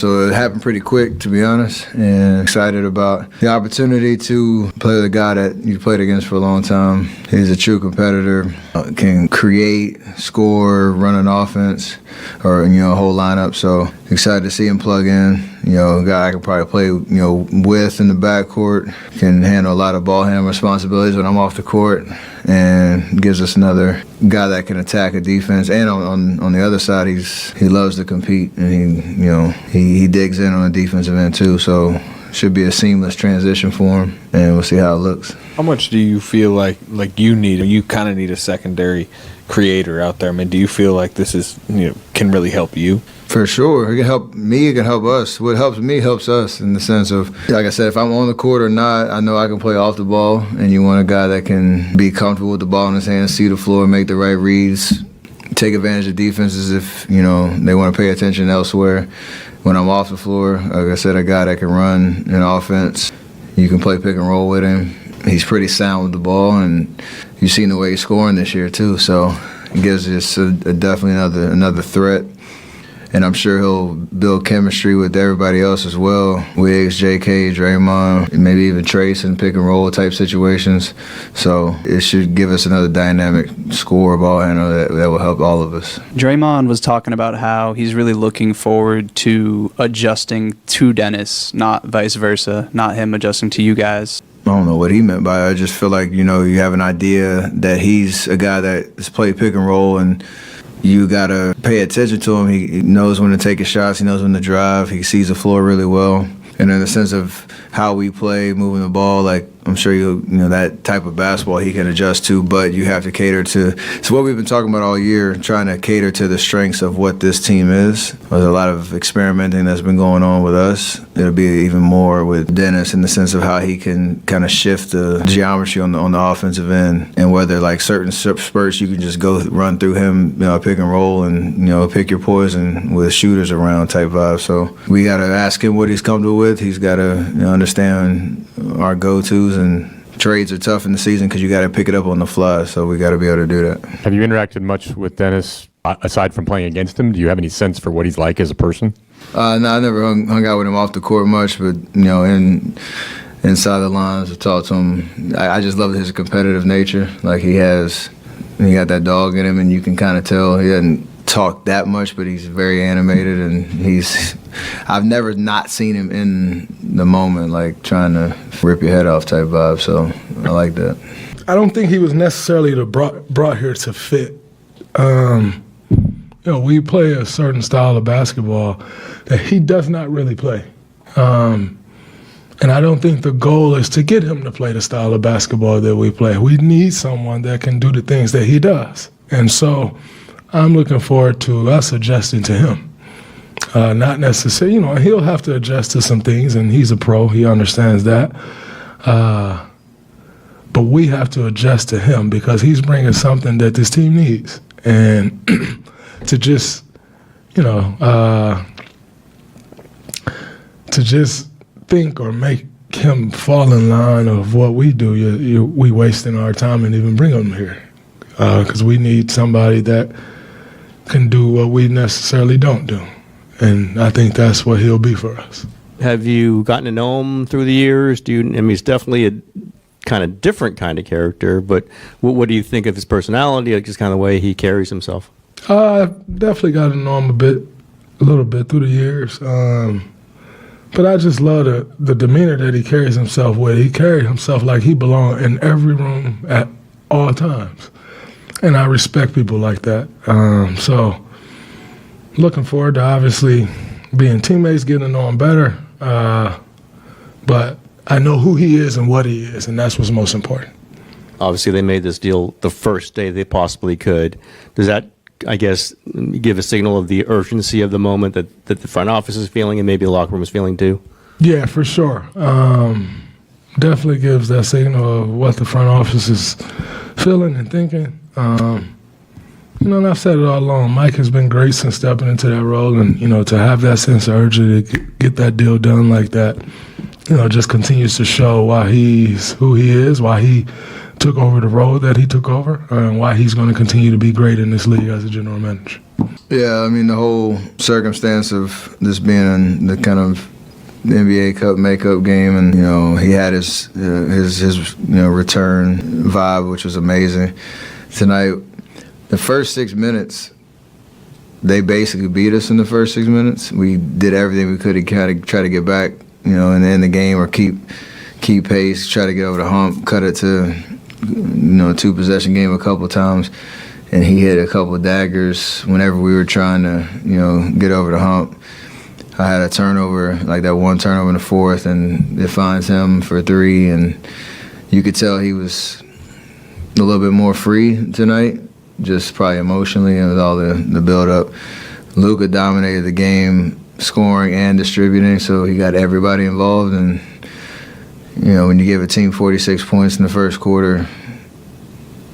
So it happened pretty quick, to be honest, and excited about the opportunity to play with a guy that you played against for a long time. He's a true competitor, can create, score, run an offense, or a whole lineup. So excited to see him plug in. A guy I could probably play, with in the backcourt, can handle a lot of ball handling responsibilities when I'm off the court, and gives us another guy that can attack a defense. And on the other side, he loves to compete, and he digs in on the defensive end too. So should be a seamless transition for him, and we'll see how it looks. How much do you feel like you kind of need a secondary creator out there? I mean, do you feel like this is can really help you? For sure. It can help me, it can help us. What helps me helps us, in the sense of, like I said, if I'm on the court or not, I know I can play off the ball, and you want a guy that can be comfortable with the ball in his hands, see the floor, make the right reads, take advantage of defenses if, they want to pay attention elsewhere. When I'm off the floor, like I said, a guy that can run an offense, you can play pick and roll with him. He's pretty sound with the ball, and you've seen the way he's scoring this year too, so it gives us definitely another threat. And I'm sure he'll build chemistry with everybody else as well. Wiggs, J.K., Draymond, maybe even Trace in pick and roll type situations. So it should give us another dynamic scorer, ball handler that will help all of us. Draymond was talking about how he's really looking forward to adjusting to Dennis, not vice versa, not him adjusting to you guys. I don't know what he meant by it. I just feel like, you have an idea that he's a guy that has played pick and roll, and you got to pay attention to him. He knows when to take his shots. He knows when to drive. He sees the floor really well. And in the sense of how we play, moving the ball, like I'm sure that type of basketball he can adjust to, but you have to cater to. It's what we've been talking about all year, trying to cater to the strengths of what this team is. There's a lot of experimenting that's been going on with us. It'll be even more with Dennis, in the sense of how he can kind of shift the geometry on the offensive end, and whether like certain spurts you can just go run through him, pick and roll, and pick your poison with shooters around type vibe. So we got to ask him what he's comfortable with. He's got to understand our go-tos, and trades are tough in the season because you got to pick it up on the fly, so we got to be able to do that. Have you interacted much with Dennis aside from playing against him? Do you have any sense for what he's like as a person? No, I never hung out with him off the court much, but inside the lines, I talked to him. I just love his competitive nature. Like he got that dog in him, and you can kind of tell he doesn't talk that much, but he's very animated, and I've never not seen him in the moment, like trying to rip your head off type vibe, so I like that. I don't think he was necessarily brought here to fit. We play a certain style of basketball that he does not really play. And I don't think the goal is to get him to play the style of basketball that we play. We need someone that can do the things that he does. And so I'm looking forward to us adjusting to him. Not necessarily, he'll have to adjust to some things, and he's a pro. He understands that. But we have to adjust to him because he's bringing something that this team needs. And to just, to just think or make him fall in line of what we do, we wasting our time and even bring him here. Because we need somebody that can do what we necessarily don't do. And I think that's what he'll be for us. Have you gotten to know him through the years? He's definitely a kind of different kind of character, but what do you think of his personality, like just kind of the way he carries himself? I've definitely gotten to know him a little bit through the years. But I just love the demeanor that he carries himself with. He carries himself like he belongs in every room at all times. And I respect people like that. So looking forward to obviously being teammates, getting to know him better. But I know who he is and what he is, and that's what's most important. Obviously, they made this deal the first day they possibly could. Does that, I guess, give a signal of the urgency of the moment that the front office is feeling and maybe the locker room is feeling too? Yeah, for sure. Definitely gives that signal of what the front office is feeling and thinking. And I've said it all along, Mike has been great since stepping into that role, and, to have that sense of urgency to get that deal done like that, just continues to show why he's who he is, why he took over the role that he took over and why he's going to continue to be great in this league as a general manager. Yeah, I mean, the whole circumstance of this being in the kind of NBA Cup makeup game, and he had his return vibe, which was amazing tonight. The first 6 minutes, they basically beat us in the first 6 minutes. We did everything we could to kind of try to get back, and end the game or keep pace, try to get over the hump, cut it to a 2-possession game a couple of times, and he hit a couple of daggers whenever we were trying to get over the hump. I had a turnover, like that one turnover in the fourth, and it finds him for 3, and you could tell he was a little bit more free tonight, just probably emotionally and with all the build-up. Luka dominated the game, scoring and distributing, so he got everybody involved. And when you give a team 46 points in the first quarter,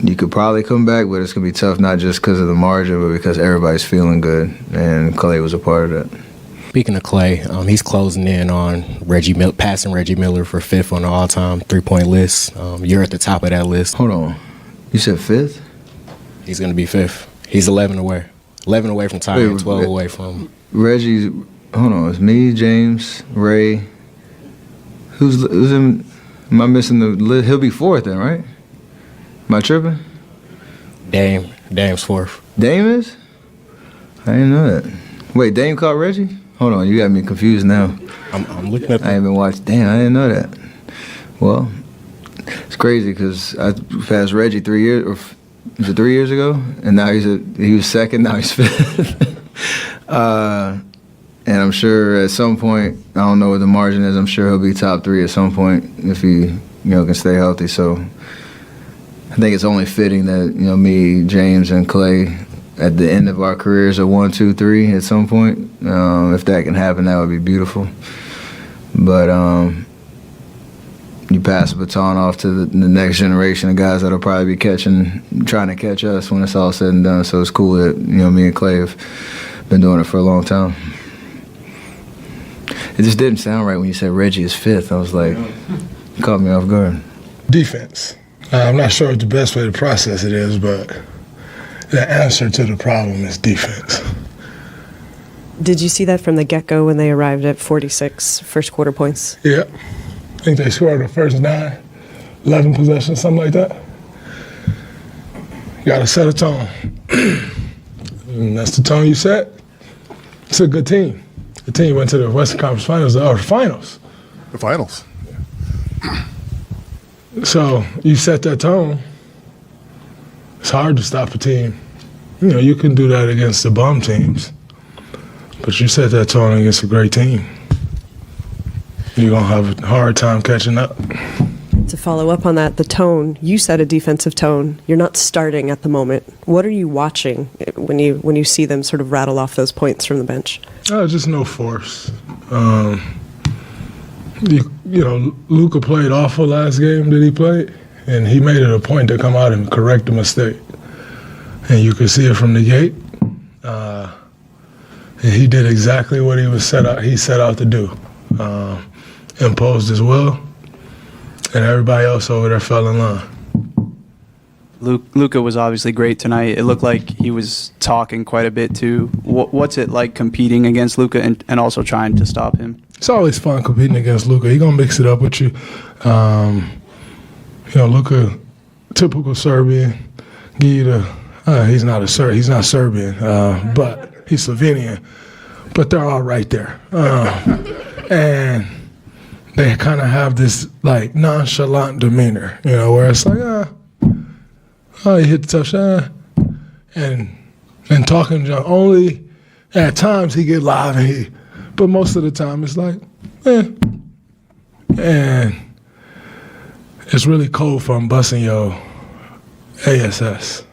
you could probably come back, but it's going to be tough, not just because of the margin, but because everybody's feeling good, and Clay was a part of that. Speaking of Clay, he's closing in on passing Reggie Miller for 5th on the all-time three-point list. You're at the top of that list. Hold on. You said 5th? He's going to be 5th. He's 11 away. 11 away from tying, 12 away from... Reggie's... Hold on. It's me, James, Ray. Who's in... Am I missing the list? He'll be 4th then, right? Am I tripping? Dame's 4th. Dame is? I didn't know that. Wait, Dame caught Reggie? Hold on, you got me confused now. I'm looking at. I haven't watched. Damn, I didn't know that. Well, it's crazy because I passed Reggie 3 years, or was it 3 years ago? And now he was 2nd. Now he's 5th. And I'm sure at some point, I don't know what the margin is. I'm sure he'll be top 3 at some point if he can stay healthy. So I think it's only fitting that me, James, and Clay, at the end of our careers, a 1, 2, 3 at some point. If that can happen, that would be beautiful. But you pass the baton off to the next generation of guys that'll probably be trying to catch us when it's all said and done. So it's cool that me and Clay have been doing it for a long time. It just didn't sound right when you said Reggie is 5th. I was like, it caught me off guard. Defense. I'm not sure what the best way to process it is, but the answer to the problem is defense. Did you see that from the get-go when they arrived at 46 first quarter points? Yeah. I think they scored the first 9, 11 possessions, something like that. You got to set a tone. And that's the tone you set. It's a good team. The team went to the Western Conference Finals, or finals. The finals. So you set that tone. It's hard to stop a team. You can do that against the bum teams, but you set that tone against a great team, you're going to have a hard time catching up. To follow up on that, the tone, you set a defensive tone. You're not starting at the moment. What are you watching when you see them sort of rattle off those points from the bench? Just no force. Luka played awful last game that he played, and he made it a point to come out and correct the mistake. And you could see it from the gate. And he did exactly what he set out to do. Imposed his will, and everybody else over there fell in line. Luka was obviously great tonight. It looked like he was talking quite a bit too. What's it like competing against Luka and also trying to stop him? It's always fun competing against Luka. He's gonna mix it up with you. Luka, typical Serbian. Give you the he's not Serbian, but he's Slovenian. But they're all right there, and they kind of have this like nonchalant demeanor, where it's like, oh, he hit the tough shot, and talking only at times he get live, but most of the time it's like, and it's really cold from busting your ASS.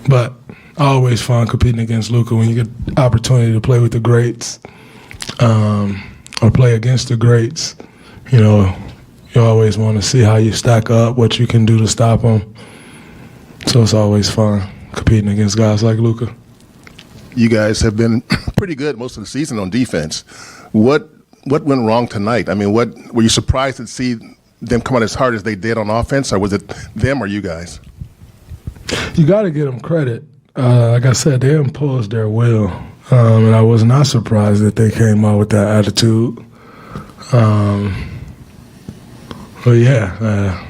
But always fun competing against Luka when you get opportunity to play with the greats, or play against the greats. You always want to see how you stack up, what you can do to stop them. So it's always fun competing against guys like Luka. You guys have been pretty good most of the season on defense. What went wrong tonight? I mean, were you surprised to see them coming as hard as they did on offense, or was it them or you guys? You got to give them credit. Like I said, they imposed their will, and I was not surprised that they came out with that attitude. But yeah,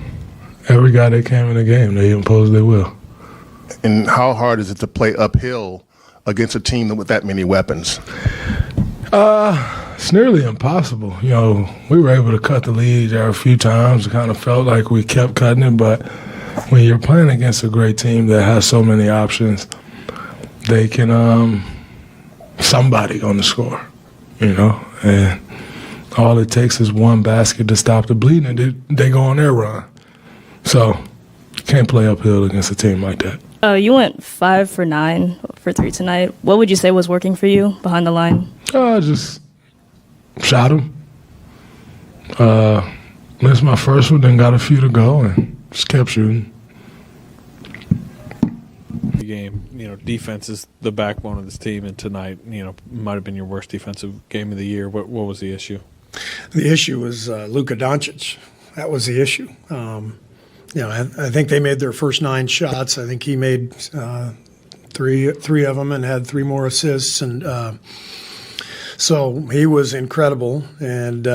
every guy that came in the game, they imposed their will. And how hard is it to play uphill against a team with that many weapons? It's nearly impossible. You know, we were able to cut the lead there a few times. It kind of felt like we kept cutting it, but when you're playing against a great team that has so many options, they can somebody on the score, you know, and all it takes is one basket to stop the bleeding, and they go on their run. So you can't play uphill against a team like that. You went 5 for 9 for 3 tonight. What would you say was working for you behind the line? Just shot him. Missed my first one, then got a few to go, and just kept shooting. The game, you know, defense is the backbone of this team, and tonight, you know, might have been your worst defensive game of the year. What was the issue? The issue was Luka Doncic. That was the issue. You know, I think they made their first 9 shots. I think he made three of them and had 3 more assists, and so he was incredible. And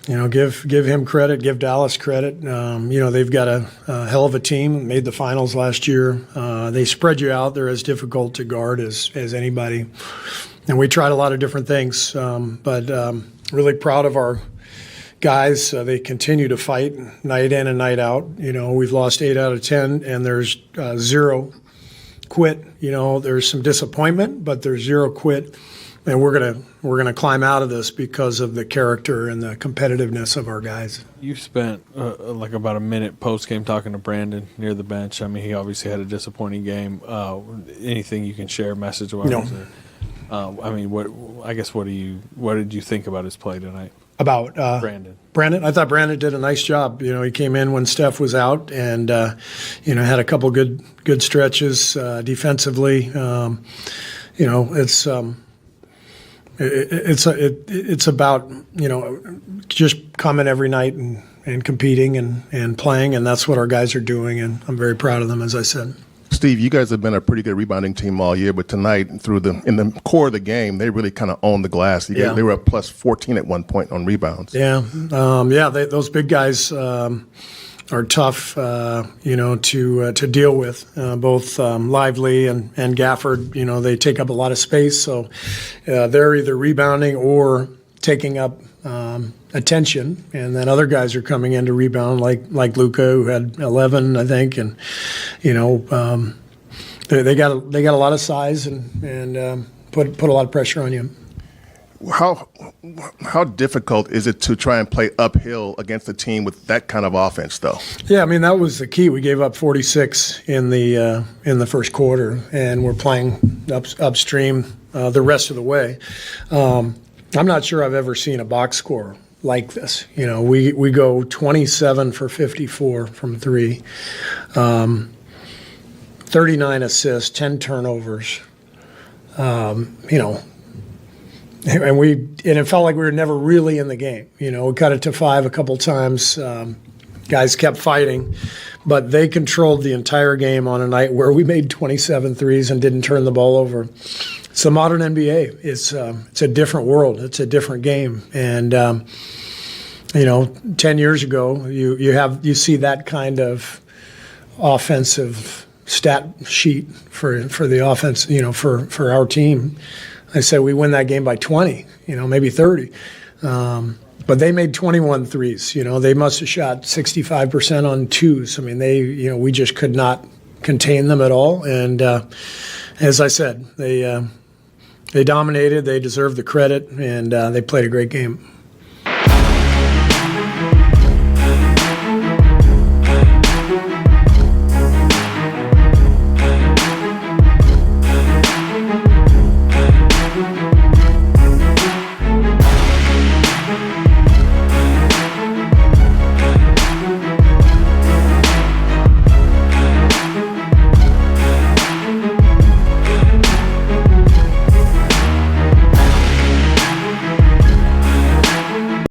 you know, give him credit, give Dallas credit. You know, they've got a hell of a team. Made the finals last year. They spread you out. They're as difficult to guard as anybody. And we tried a lot of different things, but really proud of our guys. They continue to fight night in and night out. You know, we've lost 8 out of 10, and there's 0 quit. You know, there's some disappointment, but there's 0 quit. And we're gonna climb out of this because of the character and the competitiveness of our guys. You spent like about a minute post game talking to Brandon near the bench. I mean, he obviously had a disappointing game. Anything you can share message wise? No. I mean, what did you think about his play tonight? About Brandon, I thought Brandon did a nice job. You know, he came in when Steph was out, and you know, had a couple good stretches defensively. You know, it's about, you know, just coming every night and competing and playing, and that's what our guys are doing, and I'm very proud of them, as I said. Steve, you guys have been a pretty good rebounding team all year, but tonight, in the core of the game, they really kind of owned the glass. They were up plus 14 at one point on rebounds. Yeah, those big guys are tough, you know, to deal with. Both Lively and Gafford, you know, they take up a lot of space, so they're either rebounding or taking up attention, and then other guys are coming in to rebound, like Luka, who had 11, I think, and you know, they got a lot of size and put a lot of pressure on you. How difficult is it to try and play uphill against a team with that kind of offense, though? Yeah, I mean, that was the key. We gave up 46 in the first quarter, and we're playing upstream the rest of the way. I'm not sure I've ever seen a box score like this. You know, we go 27 for 54 from 3, 39 assists, 10 turnovers. You know, and it felt like we were never really in the game. You know, we cut it to 5 a couple times. Guys kept fighting, but they controlled the entire game on a night where we made 27 threes and didn't turn the ball over. It's the modern NBA. It's a different world. It's a different game. And you know, 10 years ago, you see that kind of offensive stat sheet for the offense. You know, for our team. I said we win that game by 20, you know, maybe 30. But they made 21 threes. You know, they must have shot 65% on 2s. I mean, you know, we just could not contain them at all. And as I said, they dominated. They deserved the credit, and they played a great game.